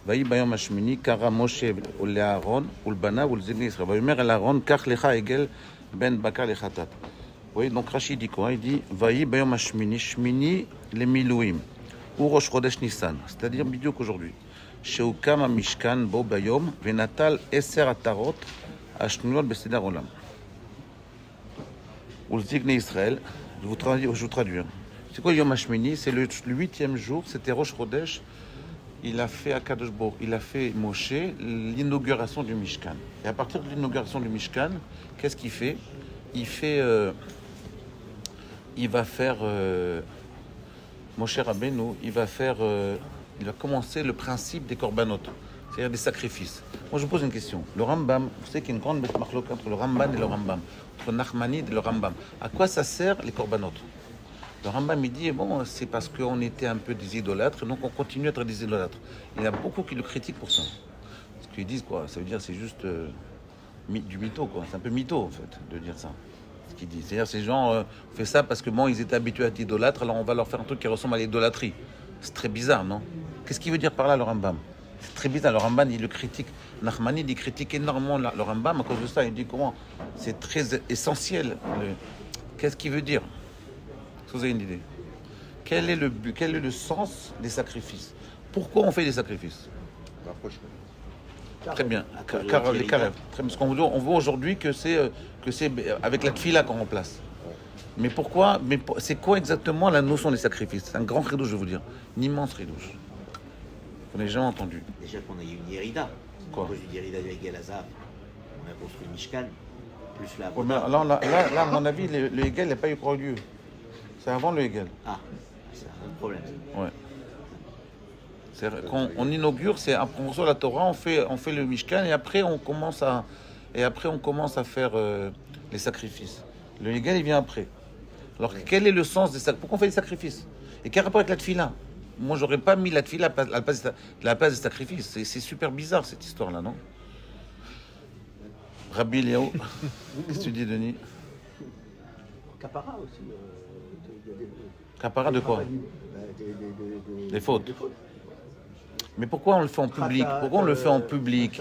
ויהי ביום השמיני קרא משה לאהרון ולבניו ולזבני ישראל. ויאמר אל אהרון קח לך עגל בן בקר לחטאת. Vous voyez, donc Rachid dit quoi? Il dit Vaï bayom hashmini, shmini les milouim, ou Rosh Chodesh Nissan, c'est-à-dire bidiouk aujourd'hui. Sheukam mishkan bo bayom, venatal eser atarot, ashnulot beseder olam. Ou le Zigné Israël, je vous traduis. C'est quoi Yom Hashmini? C'est le 8e jour, c'était Rosh Chodesh. Il a fait à Kadosh Baruch, il a fait Moshe l'inauguration du Mishkan. Et à partir de l'inauguration du Mishkan, qu'est-ce qu'il fait? Il va faire Moshe Rabbeinu, il va commencer le principe des korbanot, c'est-à-dire des sacrifices. Moi je vous pose une question. Le Rambam, vous savez qu'il y a une grande marloque entre le Ramban et le Rambam, entre Nachmanide et le Rambam. À quoi ça sert les korbanot? Le Rambam il dit bon, c'est parce qu'on était un peu des idolâtres, donc on continue à être des idolâtres. Il y a beaucoup qui le critiquent pour ça. Parce qu'ils disent quoi? Ça veut dire c'est juste du mytho quoi. C'est un peu mytho en fait de dire ça. Ce qu'ils disent. C'est-à-dire ces gens font ça parce que bon, ils étaient habitués à être idolâtres, alors on va leur faire un truc qui ressemble à l'idolâtrie. C'est très bizarre, non? Qu'est-ce qu'il veut dire par là le Rambam? C'est très bizarre. Le Rambam il le critique. Nachmanide il critique énormément le Rambam à cause de ça. Il dit comment? C'est très essentiel. Qu'est-ce qu'il veut dire? Est-ce que vous avez une idée? Quel est le but? Quel est le sens des sacrifices? Pourquoi on fait des sacrifices? Très bien. Les carèves. Parce qu'on voit aujourd'hui que c'est avec la tfila qu'on remplace. Mais pourquoi? Mais c'est quoi exactement la notion des sacrifices? C'est un grand ridouche, je vais vous dire. Une immense ridouche. Vous n'avez jamais entendu. Déjà qu'on a eu une Yerida. Quoi? Une Yerida du Hegel Azaf. On a construit le Mishkan. Plus la. Ouais, mais là, à mon avis, le Hegel n'a pas eu lieu. C'est avant le Hegel. Ah, c'est un problème. Ouais. Quand on inaugure, c'est on reçoit la Torah, on fait le Mishkan et après on commence à faire les sacrifices. Le Hegel il vient après. Alors quel est le sens des sacrifices? Pourquoi on fait des sacrifices? Et quel rapport avec la tfila? Moi j'aurais pas mis la tfila à la place des sacrifices. C'est super bizarre cette histoire là, non? Rabbi Eliaou, qu'est-ce que tu dis, Denis? Capara aussi. Capara de quoi? Des fautes. Mais pourquoi on le fait en public? Pourquoi on le fait en public?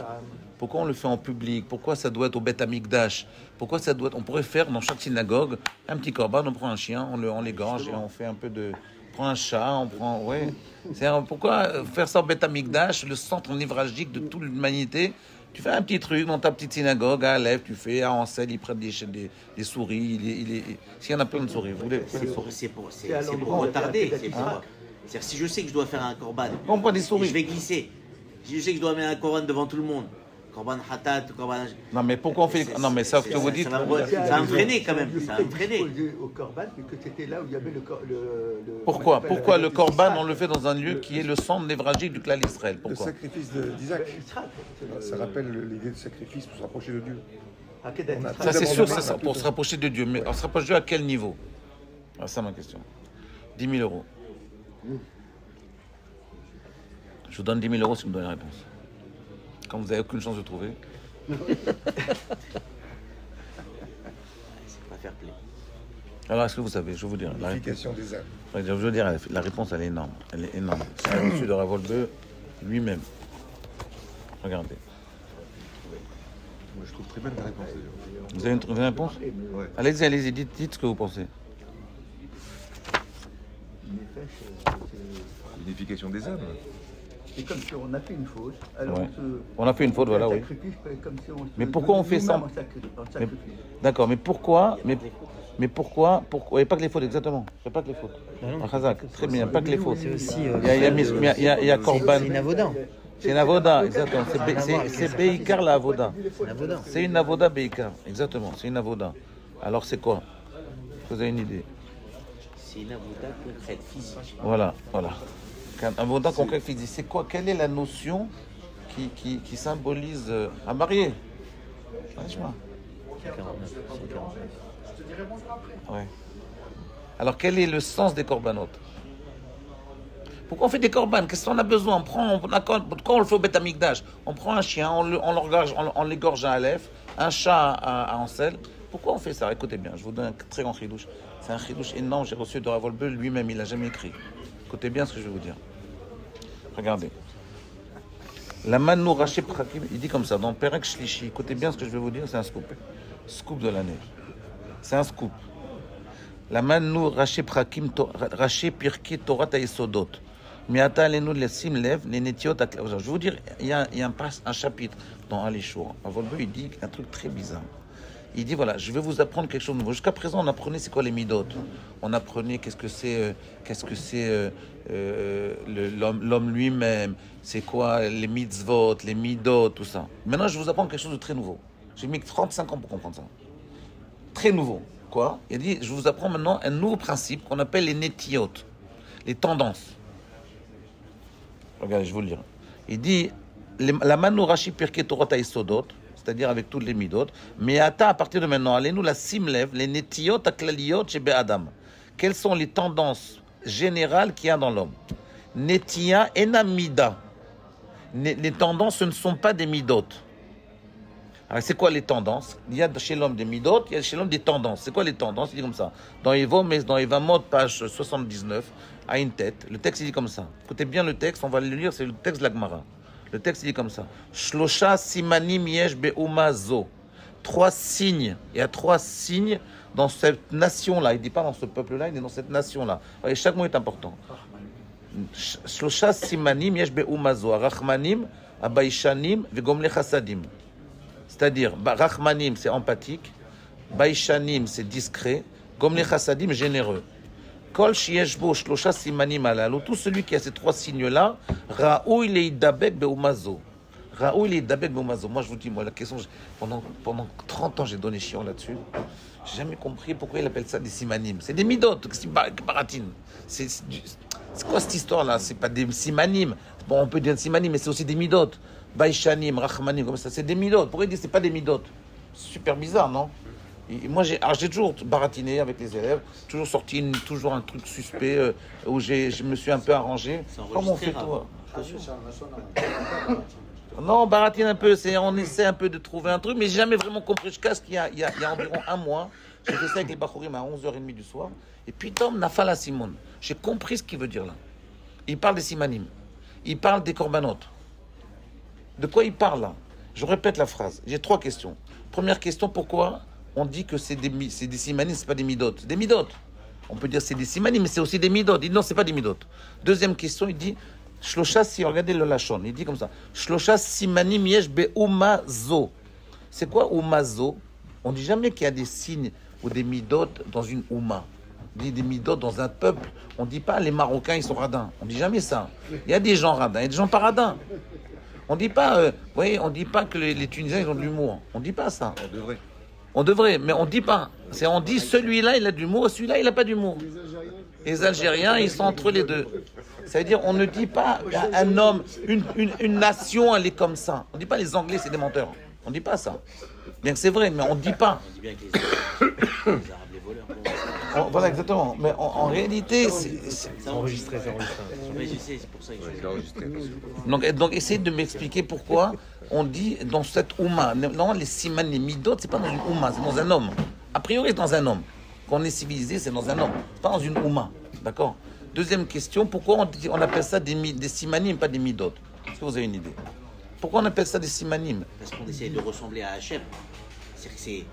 Pourquoi on le fait en public? Pourquoi ça doit être au Beth Amikdash? Pourquoi ça doit être... On pourrait faire dans chaque synagogue un petit korban, on prend un chien, on l'égorge et on fait un peu de... On prend un chat, on prend... Ouais. Pourquoi faire ça au Beth Amikdash, le centre névralgique de toute l'humanité? Tu fais un petit truc dans ta petite synagogue, à Alef, tu fais à Ansel, ils prennent des souris, s'il y en a plein de souris, vous voulez... C'est pour retarder. C'est-à-dire si je sais que je dois faire un korban, on prend des souris. Je vais glisser. Si je sais que je dois mettre un korban devant tout le monde, korban hatat, korban... Non mais pourquoi on fait... Non mais ça, que vous dites... Ça va me freiner quand même, ça va me freiner. Au korban, mais que c'était là où il y avait le Pourquoi le korban, on le fait dans un lieu qui est le centre névralgique du clan d'Israël? Pourquoi? Le sacrifice d'Isaac. Ça rappelle l'idée de sacrifice pour se rapprocher de Dieu. Ça c'est sûr, c'est ça, pour se rapprocher de Dieu. Mais on se rapproche de Dieu à quel niveau? C'est ça ma question. 10 000 euros. Je vous donne 10 000 euros si vous me donnez la réponse. Quand vous n'avez aucune chance de trouver. C'est pas fair play. Alors, est-ce que vous savez? Je vais vous dire. La réponse, je veux dire, la réponse, elle est énorme. Elle est énorme. C'est un reçu de Ravolbeu lui-même. Regardez. Moi, je trouve très belle la réponse. Vous avez une réponse? Ouais. Allez-y, dites ce que vous pensez. L'unification des âmes. C'est comme si on a fait une faute. Alors Ouais. On a fait une faute, voilà, oui. Mais pourquoi on fait ça? D'accord, mais pourquoi? Mais pourquoi? Il n'y a pas que les fautes, exactement. Il n'y a pas que les fautes. En Khazak, très bien, il n'y a pas que les fautes. C'est aussi. Il y a Korban. C'est une avoda. C'est une avoda, exactement. C'est Beikar la avoda. C'est une avoda Beikar, exactement. C'est une avoda. Alors c'est quoi? Vous avez une idée? C'est une avoda concrète, physique. Voilà. Un avoda concret physique. C'est quoi? Quelle est la notion qui symbolise un marié? Ouais. Alors quel est le sens des korbanot? Pourquoi on fait des korbanes? Qu'est-ce qu'on a besoin? Pourquoi on le fait au Beth Amikdash? On prend un chien, on l'égorge à Aleph, un chat à Ansel. Pourquoi on fait ça? Écoutez bien, je vous donne un très grand chidouche. C'est un chidouche énorme, j'ai reçu de Ravolbeu lui-même, il n'a jamais écrit. Écoutez bien ce que je vais vous dire. Regardez. La Manou Rashi Prakim, il dit comme ça, dans Perek Shlishi, écoutez bien ce que je vais vous dire, c'est un scoop. Scoop de l'année. C'est un scoop. La Manou Rashi Prakim, Rashi Pirki Torah Taïsodot. Miata Alenu Lesim Lev, les Netiot. Je vais vous dire, il y a un chapitre dans Alishour. Avolbo, il dit un truc très bizarre. Il dit voilà, je vais vous apprendre quelque chose de nouveau. Jusqu'à présent, on apprenait c'est quoi les midot. On apprenait qu'est-ce que c'est l'homme lui-même, c'est quoi les mitzvot, les midot, tout ça. Maintenant, je vais vous apprendre quelque chose de très nouveau. J'ai mis 35 ans pour comprendre ça. Très nouveau. Quoi? Il dit, je vous apprends maintenant un nouveau principe qu'on appelle les netiot, les tendances. Regardez, je vais vous le dire. Il dit la Manou Rashi Pirkei Torah Taïsodot, c'est-à-dire avec toutes les midot. Mais à partir de maintenant, allez-nous la simlev, les netiot aklaliot chez Adam. Quelles sont les tendances générales qu'il y a dans l'homme? Netia enamida. Les tendances, ce ne sont pas des midot. Alors, c'est quoi les tendances? Il y a chez l'homme des midot, il y a chez l'homme des tendances. C'est quoi les tendances? Il dit comme ça. Dans Evamot, page 79, à une tête, le texte il dit comme ça. Écoutez bien le texte, on va le lire, c'est le texte de la Gemara. Le texte il dit comme ça. Shlosha simanim yesh be'uma zo. 3 signes. Il y a 3 signes dans cette nation-là. Il ne dit pas dans ce peuple-là, il dit dans cette nation-là. Voyez, chaque mot est important. Shlosha simanim yesh be'uma zo. Rachmanim, abaishanim, vegomle chassadim. C'est-à-dire, rachmanim, c'est empathique. Baishanim, c'est discret. Gomle chassadim, généreux. Kol shieshbo shlosha simanim alalu, tout celui qui a ces 3 signes-là, raoui leidabek beumazo. Raoui leidabek beumazo. Moi, je vous dis, moi, la question, pendant 30 ans, j'ai donné chiant là-dessus. J'ai jamais compris pourquoi il appelle ça des simanim. C'est des midot, c'est baratine. C'est quoi cette histoire-là? C'est pas des simanim. Bon, on peut dire simanim, mais c'est aussi des midot. Baishanim, rachmanim, comme ça, c'est des midot. Pourquoi il dit c'est pas des midot? Super bizarre, non? Et moi, j'ai toujours baratiné avec les élèves, toujours sorti toujours un truc suspect où je me suis un peu arrangé. Comment on fait toi? Non, baratine un peu, on essaie un peu de trouver un truc, mais j'ai jamais vraiment compris. Jusqu'à ce qu'il y a environ un mois, j'ai fait ça avec les Bachorim à 11h30 du soir, et puis Tom Nafala Simon. J'ai compris ce qu'il veut dire là. Il parle des simanim, il parle des korbanot. De quoi il parle là? Je répète la phrase. J'ai 3 questions. Première question, pourquoi on dit que c'est des simanim, c'est pas des midot? Des midot. On peut dire c'est des simanim, mais c'est aussi des midot. Il dit non, c'est pas des midot. Deuxième question, il dit Shlosha, si regardez le lachon, il dit comme ça. Shlosha simanim yesh beumazo. C'est quoi umazo? On dit jamais qu'il y a des signes ou des midot dans une ouma. On dit des midot dans un peuple. On dit pas les Marocains ils sont radins. On dit jamais ça. Il y a des gens radins, il y a des gens pas radins. On dit pas, vous voyez, on dit pas que les Tunisiens ils ont de l'humour. On dit pas ça. On devrait, mais on dit pas. On dit celui-là il a de l'humour, celui-là il a pas d'humour. Les Algériens ils sont entre les deux. Ça veut dire on ne dit pas un homme, une nation elle est comme ça. On dit pas les Anglais c'est des menteurs. On dit pas ça. Bien que c'est vrai, mais on dit pas. On dit bien que les Arabes, les voleurs. Voilà exactement. Mais en réalité C'est enregistré. Mais je sais, c'est pour ça que je l'ai enregistré. Donc essayez de m'expliquer pourquoi on dit dans cette ouma. Non, les siman, les midot, c'est pas dans une ouma, c'est dans un homme. A priori, c'est dans un homme. Quand on est civilisé, c'est dans un homme. C'est pas dans une ouma. D'accord? Deuxième question, pourquoi on appelle ça des simanim, pas des midot? Est-ce que vous avez une idée? Pourquoi on appelle ça des simanim? Parce qu'on essaie de ressembler à Hachem.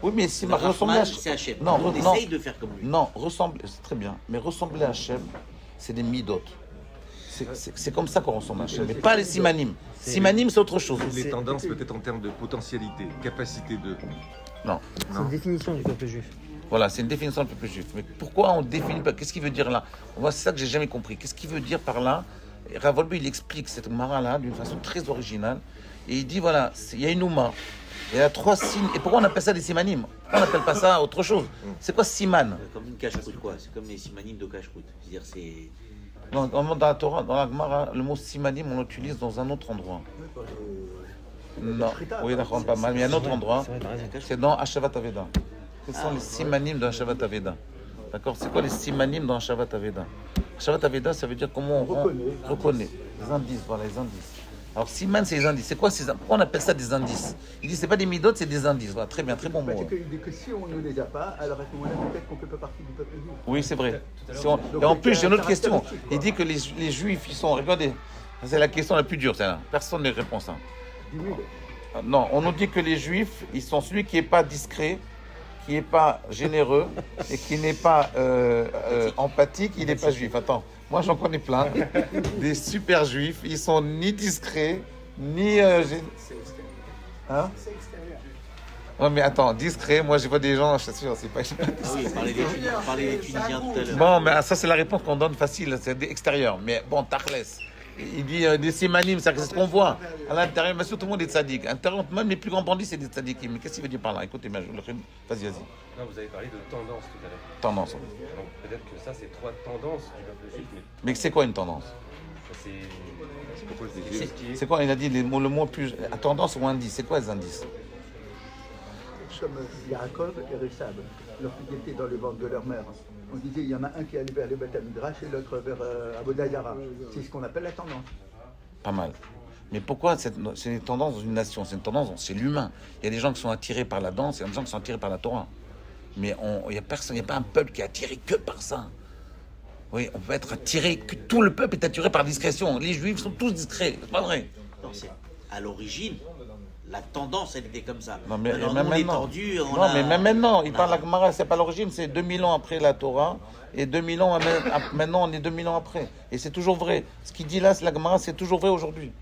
Oui, mais si ressembler à c'est Hachem. Non, on essaye de faire comme lui. Non, ressembler, c'est très bien. Mais ressembler à Hachem, c'est des midot. C'est comme ça qu'on ressemble à Hachem, mais pas les simanim. Simanim, c'est autre chose. Les tendances peut-être en termes de potentialité, capacité de... Non. C'est une définition du peuple juif. Voilà, c'est une définition du peuple juif. Mais pourquoi on définit pas? Qu'est-ce qu'il veut dire là? Moi, c'est ça que j'ai jamais compris. Qu'est-ce qu'il veut dire par là? Ravolbe, il explique cette Gemara-là d'une façon très originale. Et il dit, voilà, il y a une Ouma. Il y a 3 signes. Et pourquoi on appelle ça des simanim? Pourquoi on n'appelle pas ça autre chose? C'est quoi siman? Comme une cache-route, quoi. C'est comme les simanim de cache-route. C'est-à-dire, c'est... Non, dans la Torah, dans la Gemara, le mot simanim, on l'utilise dans un autre endroit. Non, oui, d'accord, pas mal. Mais il y a un autre endroit. C'est dans Hashavat Aveda. Quels sont les simanim dans Hashavat Aveda? D'accord? C'est quoi les simanim dans Hashavat Aveda? Hashavat Aveda, ça veut dire comment on reconnaît. Les indices, voilà, les indices. Alors, siman, c'est les indices. C'est quoi ces indices? Pourquoi on appelle ça des indices? Il dit, c'est pas des midot, c'est des indices. Voilà, très bien, très bon mot. Que si on ne les a pas, alors à ce moment-là, peut-être qu'on ne fait pas partie du peuple juif. Oui, c'est vrai. Et en plus, j'ai une autre question. Il dit que les juifs, ils sont, regardez, C'est la question la plus dure, celle-là. Personne ne répond ça. 10 000. Non, on nous dit que les juifs, ils sont celui qui n'est pas discret, qui n'est pas généreux et qui n'est pas empathique, il n'est pas juif. Attends, moi j'en connais plein. Des super juifs, ils sont ni discrets, ni... Hein? Ouais, mais attends, discret, moi je vois des gens, je suis sûr, c'est pas... Ah oui, on parlait des Tunisiens tout à l'heure. Bon, mais ça c'est la réponse qu'on donne facile, c'est extérieur. Mais bon, Tachles, il dit des simanim, c'est ce qu'on voit. À l'intérieur, bien sûr, tout le monde est tzaddik. À l'intérieur, même les plus grands bandits, c'est des tzaddikim. Mais qu'est-ce qu'il veut dire par là? Écoutez, vas-y. Non, vous avez parlé de tendance tout à l'heure. Tendance. Donc peut-être que ça, c'est trois tendances du peuple juif. Mais c'est quoi une tendance? C'est Pourquoi je dis C'est quoi? Il a dit le mot plus... Tendance ou indice? C'est quoi les indices? Comme Yaakov et Réchab, lorsqu'ils étaient dans le ventre de leur mère. On disait il y en a un qui allait vers le Beth Midrash et l'autre vers Abodayara. C'est ce qu'on appelle la tendance. Pas mal. Mais pourquoi c'est une tendance dans une nation? C'est une tendance, c'est l'humain. Il y a des gens qui sont attirés par la danse, il y a des gens qui sont attirés par la Torah. Mais il n'y a personne, il n'y a pas un peuple qui est attiré que par ça. Oui, on peut être attiré, que tout le peuple est attiré par discrétion. Les juifs sont tous discrets, c'est pas vrai. Non, c'est à l'origine. La tendance, elle était comme ça. Non, mais alors, même nous, on est maintenant. tordus. Mais même maintenant, il parle la Gemara, c'est pas l'origine, c'est 2000 ans après la Torah, et 2000 ans, maintenant on est 2000 ans après. Et c'est toujours vrai. Ce qu'il dit là, c'est la Gemara, c'est toujours vrai aujourd'hui.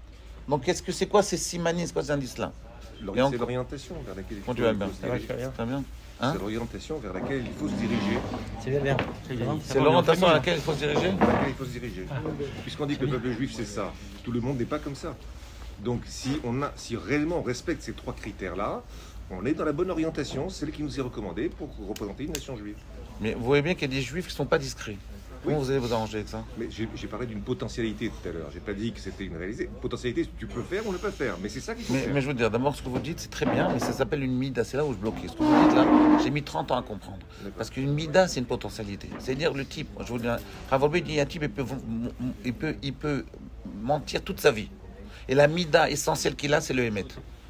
Donc c'est quoi ces simanis, c'est quoi ces indices-là? C'est l'orientation vers laquelle il faut, Comment tu vas bien? se diriger. Très bien. Hein? C'est l'orientation vers laquelle il faut se diriger. C'est bien. C'est l'orientation à laquelle il faut se diriger? Vers laquelle il faut se diriger. Puisqu'on dit que le peuple juif, c'est ça. Tout le monde n'est pas comme ça. Donc si réellement on respecte ces trois critères-là, on est dans la bonne orientation, celle qui nous est recommandée pour représenter une nation juive. Mais vous voyez bien qu'il y a des juifs qui ne sont pas discrets. Comment vous allez vous arranger avec ça? Mais j'ai parlé d'une potentialité tout à l'heure. J'ai pas dit que c'était une réalité. Une potentialité, tu peux faire ou ne pas faire. Mais c'est ça qu'il faut faire. Mais je veux dire, d'abord, ce que vous dites, c'est très bien, mais ça s'appelle une mida. C'est là où je bloquais. Ce que vous dites là, j'ai mis 30 ans à comprendre. Parce qu'une mida, c'est une potentialité. C'est-à-dire le type, je vous dis, Ravolbe dit, un type, il peut mentir toute sa vie. Et la mida essentielle qu'il a, c'est le émet.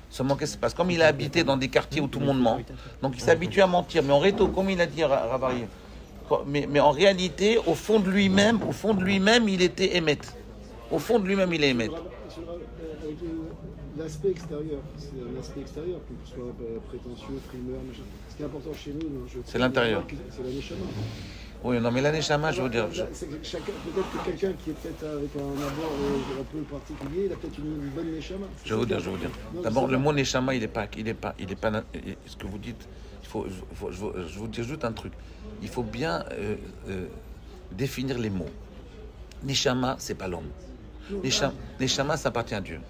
Seulement, qu'est-ce qui se passe? Comme il a habité dans des quartiers où tout le monde ment, donc il s'est habitué à mentir. Mais en réalité, comme il a dit Ravarié, mais en réalité, au fond de lui-même, il était émet. Au fond de lui-même, il est émet. Avec l'aspect extérieur, c'est un aspect extérieur, qu'on soit prétentieux, frimeur, machin. Ce qui est important chez nous, c'est l'intérieur. C'est la neshama. Oui, non, mais la neshama, je veux dire. Peut-être que quelqu'un qui est peut-être avec un abord un peu particulier, il a peut-être une bonne neshama. Je vais vous dire. D'abord, le mot neshama, il est pas. Ce que vous dites, je vous dis juste un truc. Il faut bien définir les mots. Neshama, c'est pas l'homme. Neshama, ça appartient à Dieu.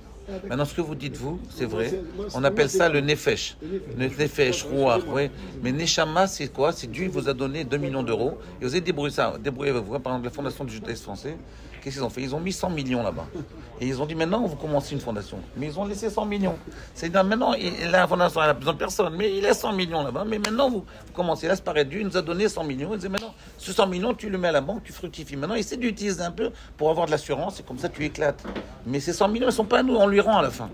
Maintenant, ce que vous dites, vous, c'est vrai. On appelle ça le nefesh. Le nefesh, rouar, oui. Mais neshama, c'est quoi? C'est Dieu vous a donné 2 millions d'euros. Et vous avez débrouillez-vous. Par exemple, la fondation du judaïsme français, qu'est-ce qu'ils ont fait? Ils ont mis 100 millions là-bas. Et ils ont dit, maintenant, vous commencez une fondation. Mais ils ont laissé 100 millions. C'est-à-dire, maintenant, la fondation, elle n'a besoin de personne. Mais il laisse 100 millions là-bas. Mais maintenant, vous commencez. Là, c'est pareil. Dieu nous a donné 100 millions. Il dit, maintenant, ce 100 millions, tu le mets à la banque, tu fructifies. Maintenant, essaie d'utiliser un peu pour avoir de l'assurance. Et comme ça, tu éclates. Mais ces 100 millions, ils ne sont pas à nous. On lui rend à la fin.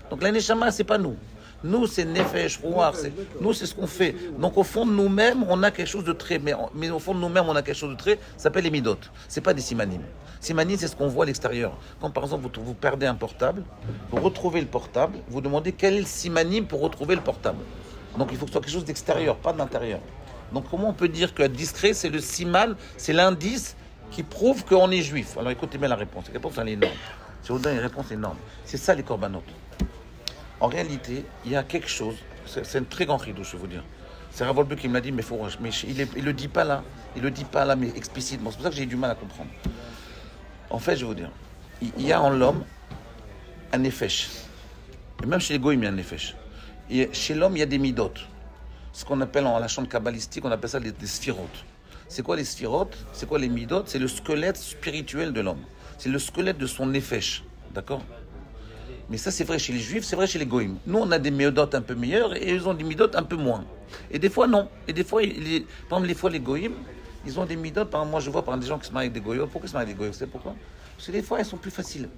Donc, la neshama, c'est pas nous. Nous, c'est nefesh, rouar. Nous, c'est ce qu'on fait. Donc, au fond de nous-mêmes, on a quelque chose de très... Mais au fond de nous-mêmes, on a quelque chose de très... Ça s'appelle les midot. C'est pas des simanim. Simanim, c'est ce qu'on voit à l'extérieur. Quand, par exemple, vous perdez un portable, vous retrouvez le portable, vous demandez quel est le simanim pour retrouver le portable. Donc, il faut que ce soit quelque chose d'extérieur, pas de l'intérieur. Donc, comment on peut dire que discret, c'est le siman, c'est l'indice qui prouve qu'on est juif? Alors, écoutez bien la réponse. La réponse, elle est énorme. Je vais vous donner une réponse énorme. C'est ça, les korbanot. En réalité, il y a quelque chose, c'est un très grand rideau, je vais vous dire. C'est Ravolbe qui me l'a dit, mais il le dit pas là, mais explicitement. C'est pour ça que j'ai eu du mal à comprendre. En fait, je vais vous dire, il y a en l'homme un nefesh. Et même chez les goïms, il y a un nefesh. Et chez l'homme, il y a des midot. Ce qu'on appelle en la chambre kabbalistique, on appelle ça des sphirotes. C'est quoi les sphirotes? C'est quoi les midot? C'est le squelette spirituel de l'homme. C'est le squelette de son nefesh. D'accord? Mais ça, c'est vrai chez les juifs, c'est vrai chez les goïms. Nous, on a des midot un peu meilleurs et ils ont des midot un peu moins. Et des fois, non. Et des fois, par exemple, les goïms, ils ont des midot. Par exemple, moi, je vois par exemple, des gens qui se marient avec des goyos. Pourquoi ils se marient avec des goyos? Vous savez pourquoi? Parce que des fois, elles sont plus faciles.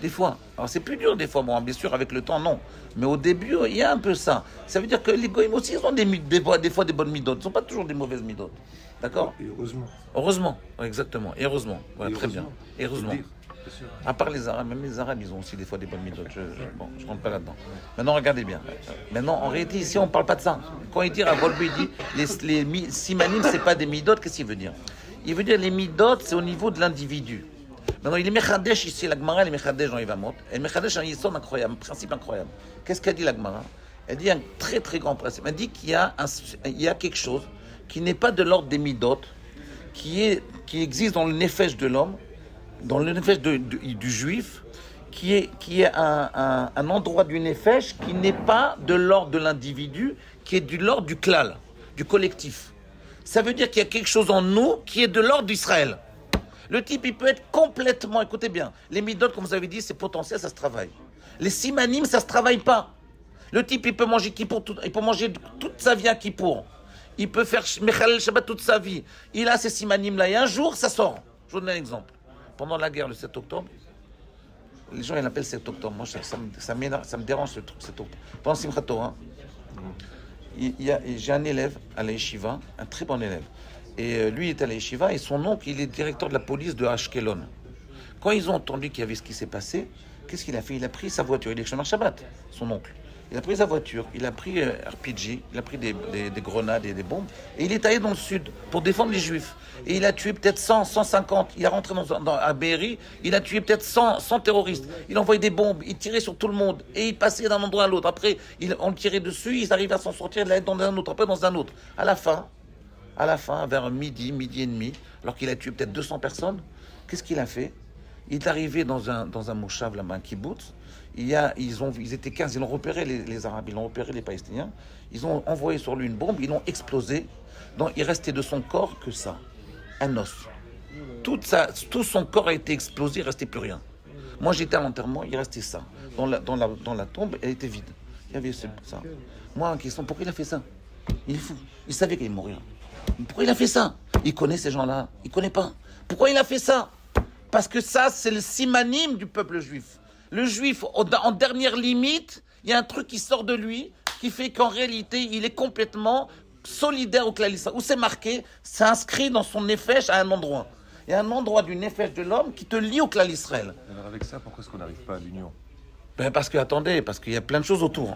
Des fois. Alors, c'est plus dur des fois. Bon, bien sûr, avec le temps, non. Mais au début, il y a un peu ça. Ça veut dire que les goïms aussi, ils ont des fois des bonnes midot. Ils ne sont pas toujours des mauvaises midot. D'accord? Et heureusement. Heureusement, exactement. Et heureusement. Voilà, Et très bien. Et heureusement. À part les Arabes, même les Arabes, ils ont aussi des fois des bonnes midotes. Bon, je ne rentre pas là-dedans. Maintenant, regardez bien. Maintenant, en réalité, ici, on ne parle pas de ça. Quand il dit à Volbu, il dit les simanim, ce n'est pas des midotes, qu'est-ce qu'il veut dire? Il veut dire les midotes, c'est au niveau de l'individu. Maintenant, il est Mechadesh ici, la Gemara, il est Mechadesh dans Yvamot. Et Mechadesh, un yisod incroyable, un principe incroyable. Qu'est-ce qu'a dit la Gemara? Elle dit un très très grand principe. Elle dit qu'il y a quelque chose qui n'est pas de l'ordre des midotes, qui existe dans le nefesh de l'homme, dans le nefesh du juif, qui est un endroit du nefesh qui n'est pas de l'ordre de l'individu, qui est de l'ordre du klal, du collectif. Ça veut dire qu'il y a quelque chose en nous qui est de l'ordre d'Israël. Le type, il peut être complètement, écoutez bien, les midotes, comme vous avez dit, c'est potentiel, ça se travaille. Les simanim, ça se travaille pas. Le type, il peut manger il peut manger toute sa vie à Kippour. Il peut faire Mechalel Shabbat toute sa vie. Il a ces simanim là, et un jour, ça sort. Je vous donne un exemple. Pendant la guerre, le 7 octobre, les gens, ils l'appellent 7 octobre. Moi, ça me dérange ce truc, 7 octobre. Pendant Simchat Torah, j'ai un élève à la yeshiva, un très bon élève. Et lui, il est à la yeshiva, et son oncle, il est directeur de la police de Ashkelon. Quand ils ont entendu qu'il y avait ce qui s'est passé, qu'est-ce qu'il a fait? Il a pris sa voiture, il est Shomer Shabbat, son oncle. Il a pris sa voiture, il a pris RPG, il a pris des grenades et des bombes, et il est allé dans le sud pour défendre les Juifs. Et il a tué peut-être 100, 150. Il est rentré à Be'eri, il a tué peut-être 100 terroristes. Il envoyait des bombes, il tirait sur tout le monde, et il passait d'un endroit à l'autre. Après, on le tirait dessus, ils arrivaient à s'en sortir, il allait dans un autre, après dans un autre. À la fin, vers midi et demi, alors qu'il a tué peut-être 200 personnes, qu'est-ce qu'il a fait? Il est arrivé dans un moshav, là-bas, un kibbutz. Ils étaient 15, ils ont repéré les Arabes, ils ont repéré les Palestiniens. Ils ont envoyé sur lui une bombe, ils l'ont explosé. Donc il restait de son corps que ça, un os. Tout son corps a été explosé, il ne restait plus rien. Moi j'étais à l'enterrement, il restait ça. Dans la tombe, elle était vide. Il y avait ça. Moi en question, pourquoi il a fait ça? Il est fou. Il savait qu'il allait mourir. Pourquoi il a fait ça? Il connaît ces gens-là, il ne connaît pas. Pourquoi il a fait ça? Parce que ça, c'est le simanim du peuple juif. Le juif, en dernière limite, il y a un truc qui sort de lui, qui fait qu'en réalité, il est complètement solidaire au klal Israël. Où c'est marqué, c'est inscrit dans son nefesh à un endroit. Il y a un endroit du nefesh de l'homme qui te lie au klal Israël. Alors avec ça, pourquoi est-ce qu'on n'arrive pas à l'union? Parce qu'il y a plein de choses autour.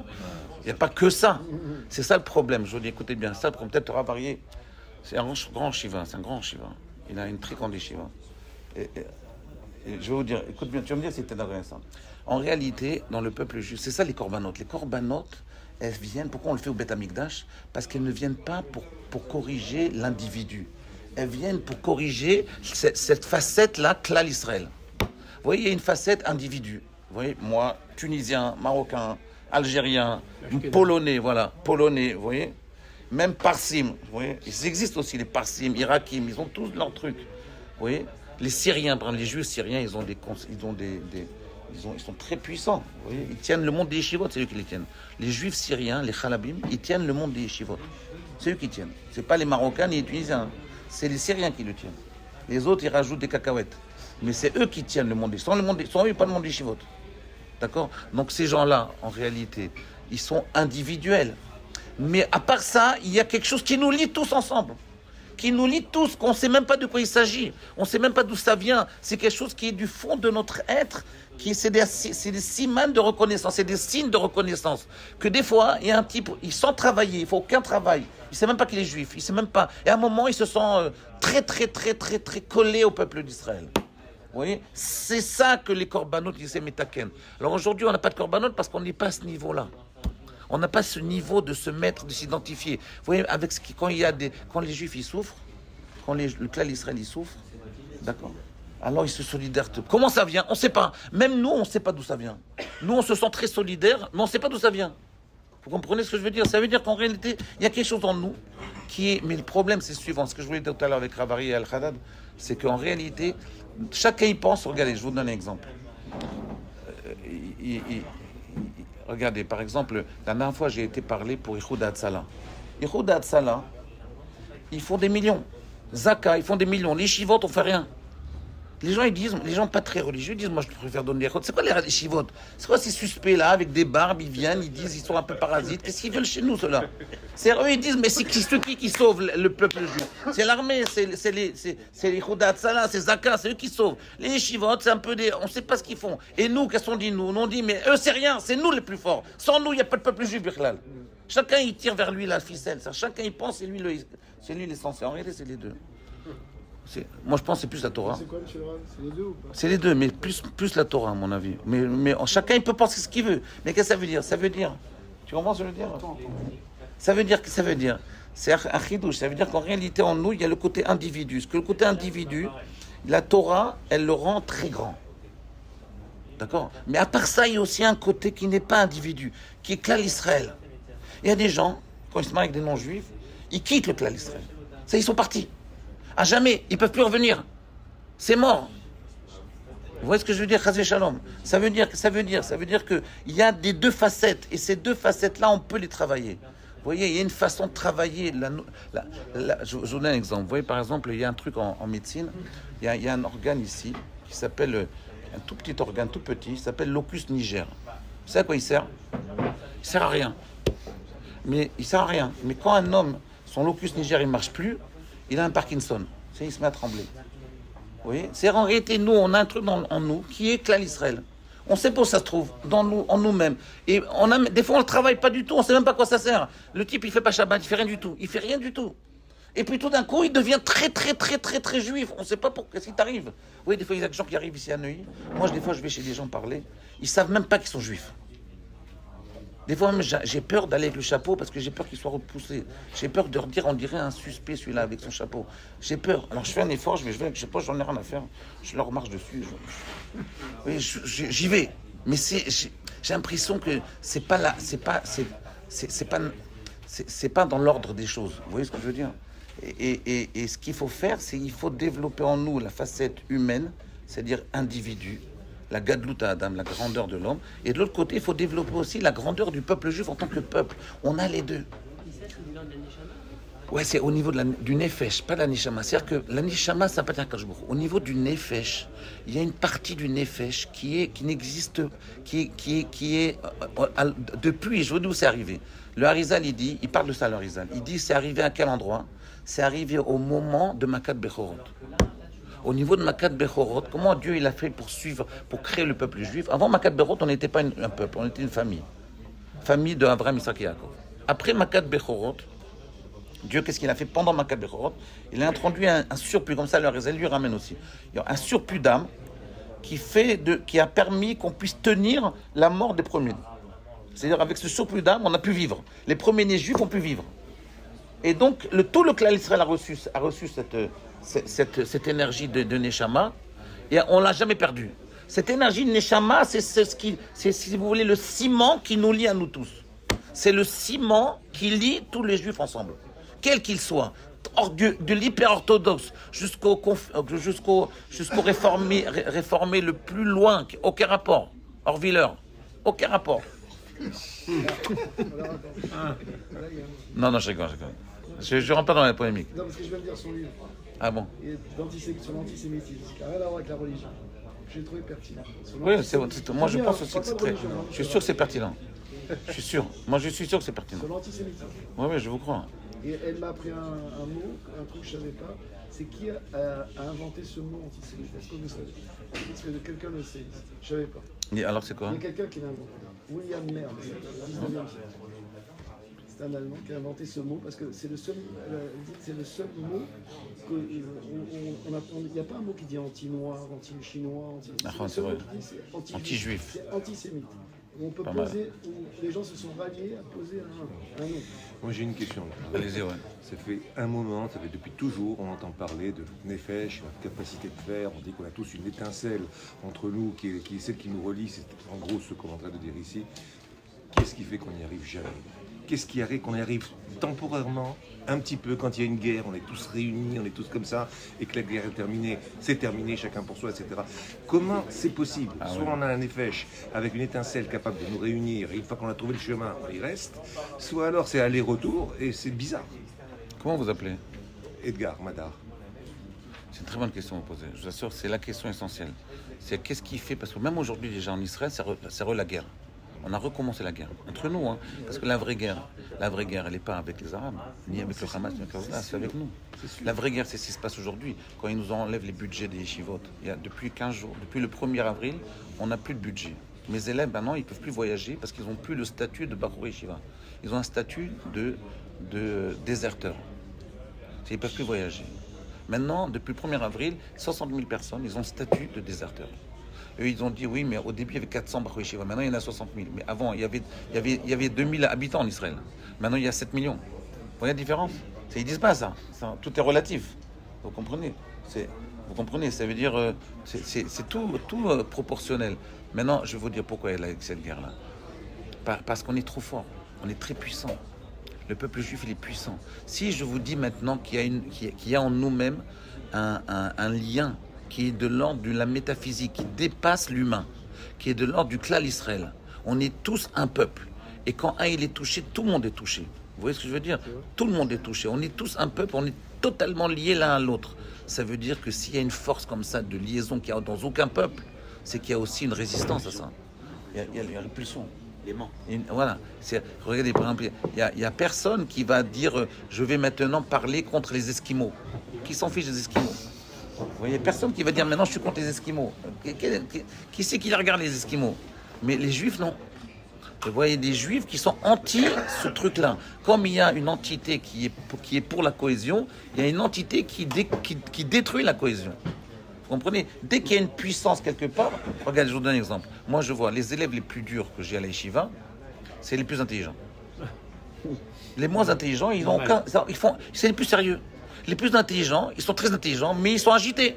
Il n'y a pas que ça. C'est ça le problème. Je vous dis, écoutez bien, ça le problème peut-être aura varié. C'est un grand shiva, c'est un grand shiva. Il a une très grande shiva. Et je vais vous dire, écoute bien, tu vas me dire si tu es d'accord avec ça. En réalité, dans le peuple juif, c'est ça les corbanotes. Les corbanotes, elles viennent, pourquoi on le fait au Beth Amikdash? Parce qu'elles ne viennent pas pour corriger l'individu. Elles viennent pour corriger cette facette-là, klal Israël. Vous voyez, il y a une facette individu. Vous voyez, moi, Tunisien, Marocain, Algérien, Polonais, voilà, Polonais, vous voyez. Même Parsim, vous voyez. Ils existent aussi, les Parsim, Irakim, ils ont tous leurs trucs. Vous voyez. Les Syriens, par exemple, les Juifs syriens, ils sont très puissants. Vous voyez, ils tiennent le monde des yeshivot, c'est eux qui les tiennent. Les Juifs syriens, les Chalabim, ils tiennent le monde des yeshivot. C'est eux qui tiennent. C'est pas les Marocains ni les Tunisiens. C'est les Syriens qui le tiennent. Les autres, ils rajoutent des cacahuètes. Mais c'est eux qui tiennent le monde des yeshivot. Sans eux, pas le monde des yeshivot. D'accord? Donc ces gens-là, en réalité, ils sont individuels. Mais à part ça, il y a quelque chose qui nous lie tous ensemble. Qui nous lie tous, qu'on ne sait même pas de quoi il s'agit. On ne sait même pas d'où ça vient. C'est quelque chose qui est du fond de notre être. C'est des simanes de reconnaissance, c'est des signes de reconnaissance. Que des fois, il y a un type, il sent travailler, il ne faut aucun travail. Il ne sait même pas qu'il est juif, il ne sait même pas. Et à un moment, il se sent très collé au peuple d'Israël. Vous voyez? C'est ça que les corbanotes disaient Metaken. Alors aujourd'hui, on n'a pas de corbanotes parce qu'on n'est pas à ce niveau-là. On n'a pas ce niveau de se mettre, de s'identifier. Vous voyez, quand les Juifs ils souffrent, quand le klal Israël il souffre, d'accord. Alors ils se solidarisent. Comment ça vient? On ne sait pas. Même nous, on ne sait pas d'où ça vient. Nous, on se sent très solidaires, mais on ne sait pas d'où ça vient. Vous comprenez ce que je veux dire? Ça veut dire qu'en réalité, il y a quelque chose en nous qui est. Mais le problème, c'est le suivant. Ce que je voulais dire tout à l'heure avec Ravari et Al-Haddad, c'est qu'en réalité, chacun y pense. Regardez, je vous donne un exemple. Regardez, par exemple, la dernière fois, j'ai été parler pour Ihoud Hatzala. Ihoud Hatzala, ils font des millions. Zaka, ils font des millions. Les Shivot, on fait rien. Les gens, ils disent, les gens pas très religieux, ils disent, moi, je préfère donner les c'est quoi les chivotes? C'est quoi ces suspects-là, avec des barbes, ils viennent, ils disent, ils sont un peu parasites. Qu'est-ce qu'ils veulent chez nous, ceux-là? C'est eux, ils disent, mais c'est ceux qui sauvent le peuple juif? C'est l'armée, c'est les Khudat Salah, c'est Zaka, c'est eux qui sauvent. Les chivotes, c'est un peu des... On sait pas ce qu'ils font. Et nous, qu'est-ce qu'on dit, nous? On dit, mais eux, c'est rien, c'est nous les plus forts. Sans nous, il n'y a pas de peuple juif, Birklal. Chacun, il tire vers lui la ficelle. Ça. Chacun, il pense, c'est lui l'essentiel. En réalité, c'est les deux. Moi, je pense que c'est plus la Torah. C'est quoi, M. le Rav? C'est les deux ou pas? C'est les deux, mais plus la Torah, à mon avis. Mais chacun, il peut penser ce qu'il veut. Mais qu'est-ce que ça veut dire? Ça veut dire... Tu comprends ce que je veux dire? Ça veut dire que ça veut dire. C'est un chidouche. Ça veut dire qu'en réalité, en nous, il y a le côté individu. Ce que le côté individu, la Torah, elle le rend très grand. D'accord? Mais à part ça, il y a aussi un côté qui n'est pas individu, qui est Klal Israël. Il y a des gens, quand ils se marient avec des non-juifs, ils quittent le Klal Israël. Ça, ils sont partis. À jamais, ils ne peuvent plus revenir. C'est mort. Vous voyez ce que je veux dire, Chazé Shalom? Ça veut dire qu'il y a des deux facettes, et ces deux facettes-là, on peut les travailler. Vous voyez, il y a une façon de travailler. Je vous donne un exemple. Vous voyez, par exemple, il y a un truc en médecine, il y a un organe ici, qui s'appelle, un tout petit organe, tout petit, qui s'appelle locus niger. Vous savez à quoi il sert? Il sert à rien. Mais il sert à rien. Mais quand un homme, son locus niger, il ne marche plus, il a un Parkinson. Il se met à trembler. Vous voyez? C'est en réalité, nous, on a un truc en nous qui est Klal Israël. On sait pas où ça se trouve, dans nous, en nous-mêmes. Et des fois, on ne travaille pas du tout, on ne sait même pas à quoi ça sert. Le type, il fait pas Shabbat, il fait rien du tout. Il fait rien du tout. Et puis tout d'un coup, il devient très juif. On ne sait pas pourquoi, qu'est-ce qui t'arrive. Vous voyez, des fois, il y a des gens qui arrivent ici à Neuilly. Moi, des fois, je vais chez des gens parler. Ils savent même pas qu'ils sont juifs. Des fois même, j'ai peur d'aller avec le chapeau parce que j'ai peur qu'il soit repoussé. J'ai peur de leur dire, on dirait un suspect celui-là avec son chapeau. J'ai peur. Alors je fais un effort, je vais avec le chapeau, j'en ai rien à faire. Je leur marche dessus. Oui, j'y vais. Mais j'ai l'impression que c'est pas dans l'ordre des choses. Vous voyez ce que je veux dire? Et ce qu'il faut faire, c'est qu'il faut développer en nous la facette humaine, c'est-à-dire individu. La gadlut à Adam, la grandeur de l'homme. Et de l'autre côté, il faut développer aussi la grandeur du peuple juif en tant que peuple. On a les deux. Ouais, c'est au niveau du nefesh, pas de la neshama. C'est-à-dire que la neshama, ça n'a pas dire Kajbour. Au niveau du nefesh, il y a une partie du nefesh qui n'existe, qui est depuis, je vous dis où c'est arrivé. Le Harizal, il parle de ça, le Harizal. Il dit, c'est arrivé à quel endroit? C'est arrivé au moment de Makat Bechorot. Au niveau de Makat Bechorot, comment Dieu il a fait pour créer le peuple juif? Avant Makat Bechorot, on n'était pas un peuple, on était une famille. Famille de Abraham, Isaac et Yaakov. Après Makat Bechorot, Dieu, qu'est-ce qu'il a fait pendant Makat Bechorot? Il a introduit un surplus, comme ça le Harizal lui ramène aussi. Il y a un surplus d'âme qui a permis qu'on puisse tenir la mort des premiers. C'est-à-dire avec ce surplus d'âme, on a pu vivre. Les premiers-nés juifs ont pu vivre. Et donc, tout le Klal Israël a reçu cette énergie de Neshama, et on ne l'a jamais perdue. Cette énergie de Neshama, c'est si vous voulez, le ciment qui nous lie à nous tous. C'est le ciment qui lie tous les juifs ensemble, quels qu'ils soient, de l'hyper-orthodoxe jusqu'au réformé le plus loin, aucun rapport. Orviller, aucun rapport. Non, je rigole. Je ne rentre pas dans la polémique. Non, parce que je viens de lire son livre. Ah bon? Sur l'antisémitisme, qui n'a rien à voir avec la religion. J'ai trouvé pertinent. Oui, moi je pense aussi que c'est très... Je suis sûr que c'est pertinent. Je suis sûr. Moi je suis sûr que c'est pertinent. Sur l'antisémitisme. Oui, je vous crois. Et elle m'a appris un mot, un truc que je ne savais pas. C'est qui a inventé ce mot antisémite? Est-ce que vous savez? Est-ce que quelqu'un le sait? Je ne savais pas. Et alors c'est quoi? Il y a quelqu'un qui l'a inventé. William Merz, 19e siècle. C'est un Allemand qui a inventé ce mot parce que c'est le seul mot que il n'y a pas un mot qui dit anti-noir, anti-chinois, c'est vrai. Anti-juif. C'est antisémite. On peut poser, les gens se sont ralliés à poser un nom. Moi j'ai une question. Allez-y, ouais. Ça fait un moment, ça fait depuis toujours, on entend parler de Nefesh, la capacité de faire. On dit qu'on a tous une étincelle entre nous, qui est celle qui nous relie. C'est en gros ce qu'on est en train de dire ici. Qu'est-ce qui fait qu'on n'y arrive jamais? Qu'est-ce qui arrive qu'on y arrive temporairement, un petit peu, quand il y a une guerre, on est tous réunis, on est tous comme ça, et que la guerre est terminée, c'est terminé, chacun pour soi, etc. Comment c'est possible? Soit on a un Nefesh avec une étincelle capable de nous réunir, et une fois qu'on a trouvé le chemin, on y reste, soit alors c'est aller-retour, et c'est bizarre. Comment vous appelez? Edgar Madar. C'est une très bonne question à vous poser. Je vous assure, c'est la question essentielle. C'est qu'est-ce qui fait, parce que même aujourd'hui, déjà en Israël, c'est la guerre. On a recommencé la guerre, entre nous, hein, parce que la vraie guerre, elle n'est pas avec les Arabes, ni avec le Hamas, ni avec le Hezbollah, c'est avec nous. La vraie guerre, c'est ce qui se passe aujourd'hui, quand ils nous enlèvent les budgets des yeshivot. Depuis 15 jours, depuis le 1er avril, on n'a plus de budget. Mes élèves, maintenant, ils ne peuvent plus voyager parce qu'ils n'ont plus le statut de Bachur Yeshiva. Ils ont un statut de déserteur. Ils ne peuvent plus voyager. Maintenant, depuis le 1er avril, 60 000 personnes, ils ont le statut de déserteur. Eux, ils ont dit oui, mais au début, il y avait 400 Bachur Yeshiva. Maintenant, il y en a 60 000. Mais avant, il y avait 2000 habitants en Israël. Maintenant, il y a 7 millions. Vous voyez la différence? Ils ne disent pas ça. Tout est relatif. Vous comprenez? Vous comprenez? Ça veut dire c'est tout proportionnel. Maintenant, je vais vous dire pourquoi il y a cette guerre-là. Parce qu'on est trop fort. On est très puissant. Le peuple juif, il est puissant. Si je vous dis maintenant qu'il y a en nous-mêmes un lien qui est de l'ordre de la métaphysique, qui dépasse l'humain, qui est de l'ordre du klal Israël. On est tous un peuple. Et quand un il est touché, tout le monde est touché. Vous voyez ce que je veux dire? Tout le monde est touché. On est tous un peuple, on est totalement liés l'un à l'autre. Ça veut dire que s'il y a une force comme ça de liaison qu'il n'y a dans aucun peuple, c'est qu'il y a aussi une résistance à ça. Il y a une répulsion. Voilà. Regardez, par exemple, il y a personne qui va dire je vais maintenant parler contre les Esquimaux. Qui s'en fiche des Esquimaux? Vous voyez, personne qui va dire maintenant je suis contre les Esquimaux. Qui c'est qui regarde les Esquimaux? Mais les Juifs, non. Vous voyez des Juifs qui sont anti ce truc-là. Comme il y a une entité qui est pour la cohésion, il y a une entité qui détruit la cohésion. Vous comprenez? Dès qu'il y a une puissance quelque part, regardez, je vous donne un exemple. Moi, je vois les élèves les plus durs que j'ai à la yeshiva, c'est les plus intelligents. Les moins intelligents, c'est les plus sérieux. Les plus intelligents, ils sont très intelligents, mais ils sont agités.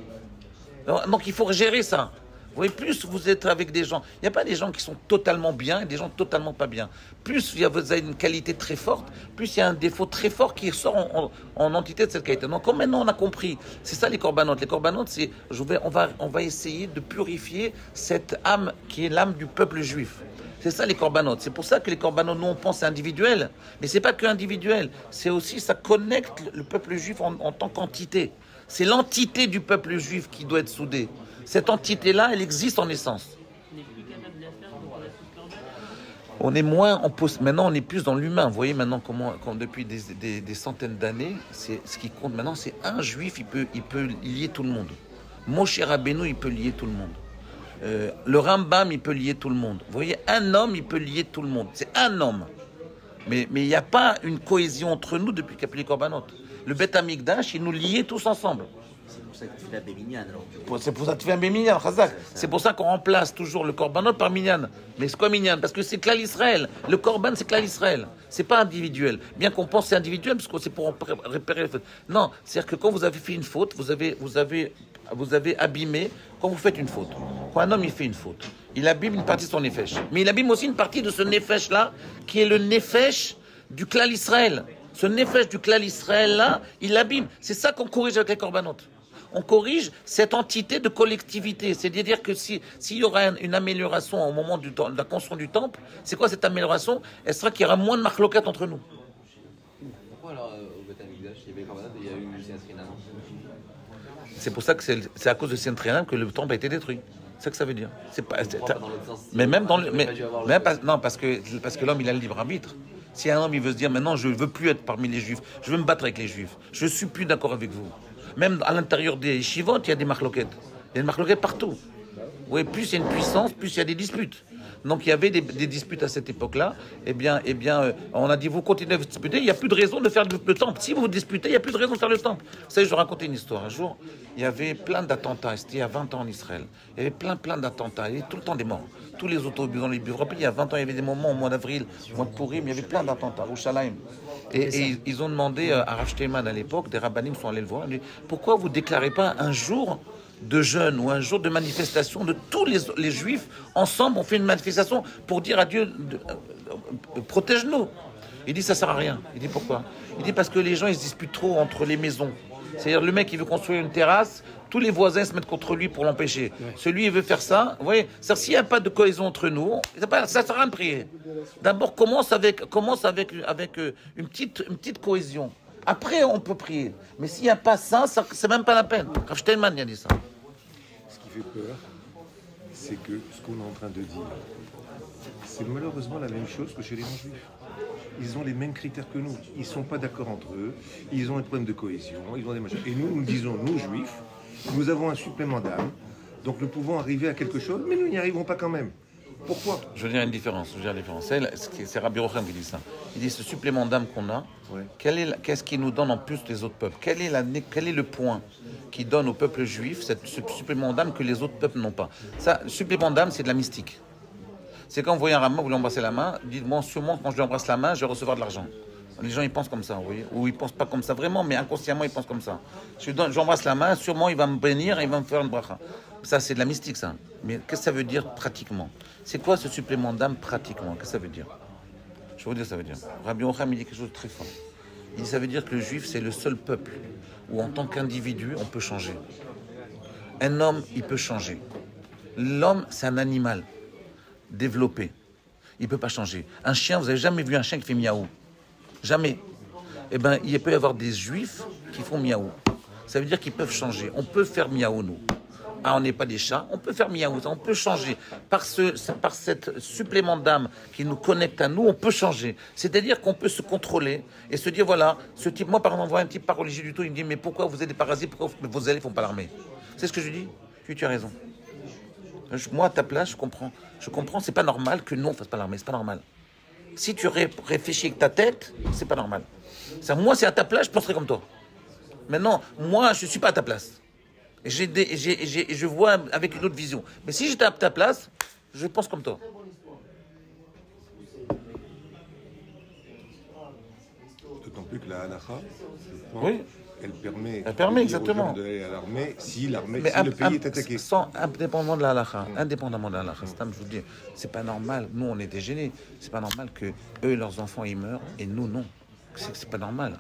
Donc il faut gérer ça. Vous voyez, plus vous êtes avec des gens, il n'y a pas des gens qui sont totalement bien et des gens totalement pas bien. Plus vous avez une qualité très forte, plus il y a un défaut très fort qui sort en entité de cette qualité. Donc comme maintenant on a compris, c'est ça les corbanotes. Les corbanotes, c'est, on va essayer de purifier cette âme qui est l'âme du peuple juif. C'est ça les corbanotes. C'est pour ça que les corbanotes, nous on pense c'est individuel, mais c'est pas que individuel. C'est aussi, ça connecte le peuple juif en tant qu'entité. C'est l'entité du peuple juif qui doit être soudée. Cette entité-là, elle existe en essence. On est moins, maintenant on est plus dans l'humain. Vous voyez maintenant comment depuis des centaines d'années, ce qui compte maintenant, c'est un juif, il peut lier tout le monde. Moshe Rabbeinu, il peut lier tout le monde. Le Rambam, il peut lier tout le monde. Vous voyez, un homme, il peut lier tout le monde. C'est un homme. Mais il n'y a pas une cohésion entre nous depuis qu'il y a plus les corbanotes. Le Beth Amikdash, il nous liait tous ensemble. C'est pour ça que tu fais la béminiane. C'est pour ça que tu fais un béminiane, Khazak. C'est pour ça qu'on remplace toujours le korbanot par minyan. Mais c'est quoi minyan? Parce que c'est klal Israël. Le korban, c'est klal Israël. C'est pas individuel. Bien qu'on pense que c'est individuel, parce que c'est pour repérer les fautes. Non, c'est-à-dire que quand vous avez fait une faute, vous avez abîmé. Quand vous faites une faute, quand un homme il fait une faute, il abîme une partie de son nefesh. Mais il abîme aussi une partie de ce nefesh-là, qui est le nefesh du klal Israël. Ce nefesh du klal Israël-là, il l'abîme. C'est ça qu'on corrige avec les corbanotes. On corrige cette entité de collectivité. C'est-à-dire que s'il y aura une amélioration au moment de la construction du temple, c'est quoi cette amélioration? Elle sera qu'il y aura moins de marloquettes entre nous. Pourquoi alors au Beth Amikdash, il y avait Korbanot et il y a eu Sinatrinam? C'est pour ça que c'est à cause de Sinatrinam que le temple a été détruit. C'est ça que ça veut dire. Mais même dans le... non, parce que l'homme, il a le libre arbitre. Si un homme, il veut se dire, maintenant, je ne veux plus être parmi les Juifs, je veux me battre avec les Juifs, je ne suis plus d'accord avec vous. Même à l'intérieur des yeshivot, il y a des marloquettes. Il y a des marloquettes partout. Oui, plus il y a une puissance, plus il y a des disputes. Donc il y avait des disputes à cette époque-là. Eh bien, on a dit, vous continuez à vous disputer, il n'y a plus de raison de faire le temple. Si vous vous disputez, il n'y a plus de raison de faire le temple. Vous savez, je vais raconter une histoire. Un jour, il y avait plein d'attentats. C'était il y a 20 ans en Israël. Il y avait plein d'attentats. Il y avait tout le temps des morts. Tous les autobus dans les bureaux. Il y a 20 ans, il y avait des moments, au mois d'avril, au mois de Pourim, il y avait plein d'attentats. Au Shalaim. Et ils ont demandé à Rav Shteyman à l'époque, des rabbanim sont allés le voir, lui, pourquoi vous ne déclarez pas un jour de jeûne ou un jour de manifestation de tous les juifs ensemble, on fait une manifestation pour dire à Dieu protège-nous. Il dit ça sert à rien. Il dit pourquoi? Il dit parce que les gens ils se disputent trop entre les maisons. C'est-à-dire le mec il veut construire une terrasse, tous les voisins se mettent contre lui pour l'empêcher. Celui il veut faire ça. Vous voyez, s'il n'y a pas de cohésion entre nous, ça sert à rien de prier. D'abord commence avec une petite cohésion. Après, on peut prier. Mais s'il n'y a pas ça, c'est même pas la peine. Rav Steinman il a dit ça. Ce qui fait peur, c'est que ce qu'on est en train de dire, c'est malheureusement la même chose que chez les non-juifs. Ils ont les mêmes critères que nous. Ils ne sont pas d'accord entre eux. Ils ont un problème de cohésion. Ils ont des machins. Et nous disons, nous, juifs, nous avons un supplément d'âme. Donc nous pouvons arriver à quelque chose, mais nous n'y arrivons pas quand même. Pourquoi? Je veux dire une différence. C'est Rabbi Rocham qui dit ça. Il dit ce supplément d'âme qu'on a, qu'est-ce qui nous donne en plus des autres peuples? Quel est le point qui donne au peuple juif ce supplément d'âme que les autres peuples n'ont pas? Ça, le supplément d'âme, c'est de la mystique. C'est quand vous voyez un rabbin, vous lui embrassez la main, dites-moi sûrement quand je lui embrasse la main, je vais recevoir de l'argent. Les gens ils pensent comme ça, vous voyez, ou ils pensent pas comme ça vraiment, mais inconsciemment ils pensent comme ça. J'embrasse la main, sûrement il va me bénir et il va me faire une bracha. Ça c'est de la mystique ça. Mais qu'est-ce que ça veut dire pratiquement? C'est quoi ce supplément d'âme pratiquement? Qu'est-ce que ça veut dire? Je vais vous dire ce que ça veut dire. Rabbi Yocham il dit quelque chose de très fort. Il dit ça veut dire que le juif c'est le seul peuple où en tant qu'individu on peut changer. Un homme il peut changer. L'homme c'est un animal développé. Il ne peut pas changer. Un chien, vous n'avez jamais vu un chien qui fait miaou? Jamais. Eh bien, il peut y avoir des juifs qui font miaou. Ça veut dire qu'ils peuvent changer. On peut faire miaou, nous. Ah, on n'est pas des chats, on peut faire miaou. On peut changer. Par cette supplément d'âme qui nous connecte à nous, on peut changer. C'est-à-dire qu'on peut se contrôler et se dire, voilà, ce type, moi par exemple, voit un type pas religieux du tout, il me dit, mais pourquoi vous êtes des parasites, pourquoi vos élèves ne font pas l'armée? C'est ce que je lui dis. Tu as raison. Moi, à ta place, je comprends, c'est pas normal que nous, on fasse pas l'armée, c'est pas normal. Si tu réfléchis avec ta tête, c'est pas normal. Moi, c'est à ta place, je penserais comme toi. Maintenant, moi, je suis pas à ta place. Et je vois avec une autre vision. Mais si j'étais à ta place, je pense comme toi. D'autant plus que la halakha, je pense, Oui. Elle permet exactement d'aller à l'armée si le pays est attaqué. Indépendamment de la halakha, je vous dis, c'est pas normal. Nous, on était gênés. C'est pas normal que eux, leurs enfants, ils meurent et nous, non. C'est pas normal.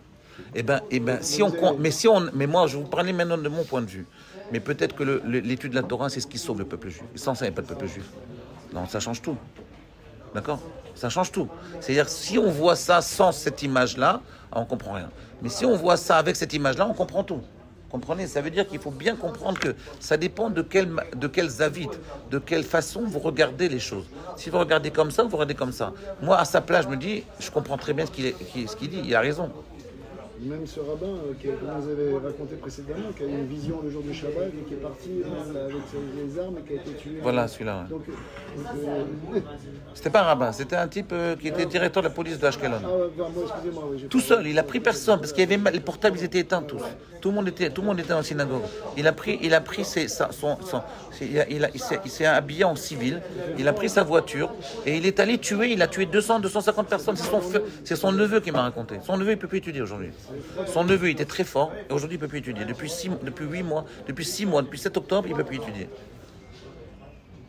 Mais moi, je vous parlais maintenant de mon point de vue. Mais peut-être que l'étude de la Torah, c'est ce qui sauve le peuple juif. Sans ça, il n'y a pas de peuple juif. Non, ça change tout. D'accord? Ça change tout. C'est-à-dire, si on voit ça sans cette image-là, on ne comprend rien. Mais si on voit ça avec cette image-là, on comprend tout. Comprenez? Ça veut dire qu'il faut bien comprendre que ça dépend de quels avis, de quelle façon vous regardez les choses. Si vous regardez comme ça, vous regardez comme ça. Moi, à sa place, je me dis, je comprends très bien ce qu'il dit. Il a raison. Même ce rabbin, comme vous avez raconté précédemment, qui a eu une vision le jour du Shabbat et qui est parti avec les armes et qui a été tué. Voilà, celui-là. Ouais. Donc, c'était pas un rabbin, c'était un type qui était directeur de la police de Ashkelon. Ah ouais, moi, excusez-moi. Oui, tout seul, il a pris personne, parce qu'il y avait les portables, ils étaient éteints tous. Tout le monde était en synagogue. Il s'est habillé en civil, il a pris sa voiture et il est allé tuer, il a tué 250 personnes. C'est son neveu qui m'a raconté. Son neveu, il ne peut plus étudier aujourd'hui. Son neveu, il était très fort et aujourd'hui, il ne peut plus étudier. Depuis 6 mois, depuis 7 octobre, il ne peut plus étudier.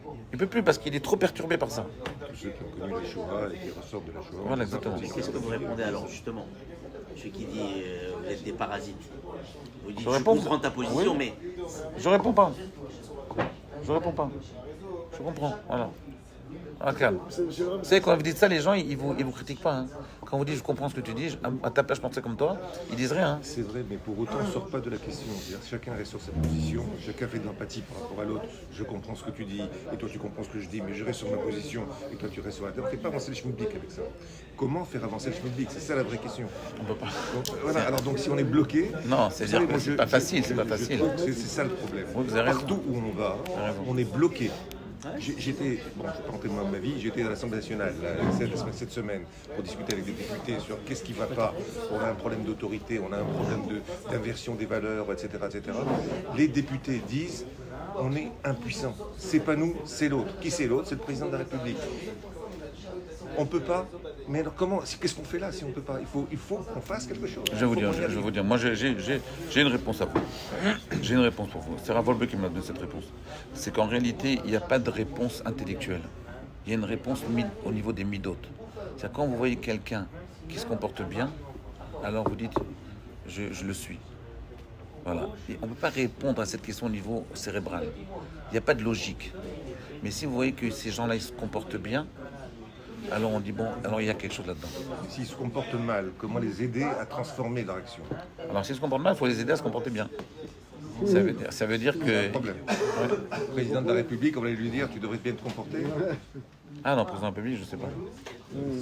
Il ne peut plus parce qu'il est trop perturbé par ça. Tous ceux qui ont connu la Shoah et qui ressortent de la Shoah. Voilà, exactement. Mais qu'est-ce que vous répondez alors, justement? Celui qui dit vous êtes des parasites. Vous dites, Je comprends ta position, oui. mais. Je réponds pas. Je comprends. Voilà. Ah, calme. Vous savez, quand vous dites ça, les gens, ils vous critiquent pas. Hein. Quand vous dites je comprends ce que tu dis, à ta place, je pensais comme toi, ils disent rien. Hein. C'est vrai, mais pour autant, on ne sort pas de la question. C'est-à-dire, chacun reste sur sa position, chacun fait de l'empathie par rapport à l'autre. Je comprends ce que tu dis, et toi tu comprends ce que je dis, mais je reste sur ma position, et toi tu restes sur la tête. On ne fait pas avancer le schmilblick avec ça. Comment faire avancer le schmilblick? C'est ça la vraie question. On peut pas. Donc, voilà. Alors donc si on est bloqué... Non, c'est pas facile. C'est ça le problème. Oui, vous avez raison. Partout où on va, on est bloqué. J'étais, je ne vais pas rentrer de ma vie, j'étais à l'Assemblée nationale cette semaine pour discuter avec des députés sur qu'est-ce qui ne va pas. On a un problème d'autorité, on a un problème d'inversion des valeurs, etc., etc. Les députés disent on est impuissants. C'est pas nous, c'est l'autre. Qui c'est l'autre? C'est le président de la République. On ne peut pas. Mais alors comment? Qu'est-ce qu'on fait là si on ne peut pas? Il faut qu'on fasse quelque chose. Je vais vous dire. Moi, j'ai une réponse à vous. J'ai une réponse pour vous. C'est Rav Wolbe qui m'a donné cette réponse. C'est qu'en réalité, il n'y a pas de réponse intellectuelle. Il y a une réponse au niveau des midotes. C'est-à-dire quand vous voyez quelqu'un qui se comporte bien, alors vous dites, je le suis. Voilà. Et on ne peut pas répondre à cette question au niveau cérébral. Il n'y a pas de logique. Mais si vous voyez que ces gens-là, ils se comportent bien, alors on dit bon, alors il y a quelque chose là-dedans. S'ils se comportent mal, comment les aider à transformer leur action? Alors s'ils se comportent mal, il faut les aider à se comporter bien. Ça veut dire C'est que... un problème. Le président de la République, on va lui dire tu devrais bien te comporter. Ah non, président public, je sais pas.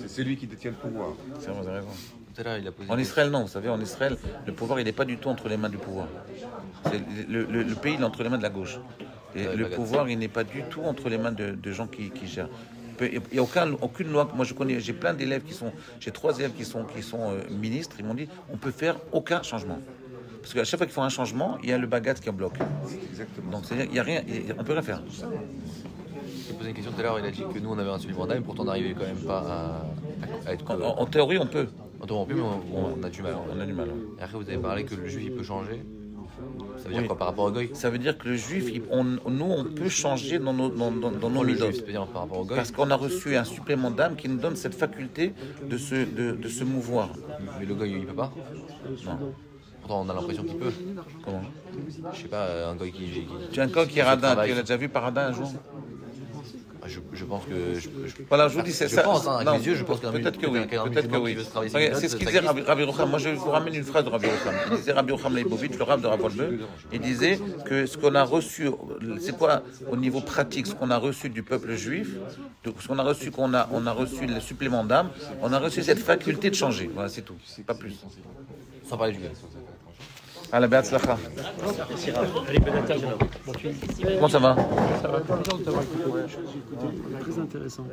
C'est lui qui détient le pouvoir. C'est vrai, vous avez raison. Tout à l'heure, il a posé En une Israël, non. Vous savez, en Israël, le pouvoir, il n'est pas du tout entre les mains du pouvoir. Le pays, il est entre les mains de la gauche. Et le pouvoir, il n'est pas du tout entre les mains de gens qui gèrent. Il n'y a aucune loi. Moi, j'ai plein d'élèves j'ai 3 élèves qui sont ministres. Ils m'ont dit, on peut faire aucun changement. Parce qu'à chaque fois qu'ils font un changement, il y a le bagat qui en bloque. Exactement. Donc, c'est-à-dire, il y a rien, on peut rien faire. Il a posé une question tout à l'heure, il a dit que nous on avait un supplément d'âme, pourtant on n'arrivait quand même pas à être En théorie, on peut. interrompu, mais on a du mal. On a du mal. Et après, vous avez parlé que le juif il peut changer. Ça veut dire quoi par rapport au goy? Ça veut dire que le juif, nous, on peut changer dans nos Le midot. juif, c'est-à-dire par rapport au goy. Parce qu'on a reçu un supplément d'âme qui nous donne cette faculté de se mouvoir. Mais le goy il peut pas. Non. Pourtant on a l'impression qu'il peut. Comment? Je sais pas, un goy qui Tu as un coq qui est radin, travaille. tu l'as déjà vu par radin un jour? Je pense que. Voilà, je vous dis, c'est Je ça. pense, hein, avec Non, mes yeux, je pense qu'un peut-être que oui. musulman Peut-être que oui. qui veut se travailler ses Regarde, méthodes, c'est ce qu'il ça disait existe. Rabbi Rocham. Moi, je vous ramène une phrase de Rabbi Rocham. Il disait Rabbi Rocham Leibovitch, le rab de Rav Wolbe. Il disait que ce qu'on a reçu, c'est quoi au niveau pratique, ce qu'on a reçu du peuple juif, ce qu'on a reçu, on a reçu le supplément d'âme, on a reçu cette faculté de changer. Voilà, c'est tout. Pas plus. Sans parler du goy. Allez, Be'atzlacha. Comment ça va? Très intéressant.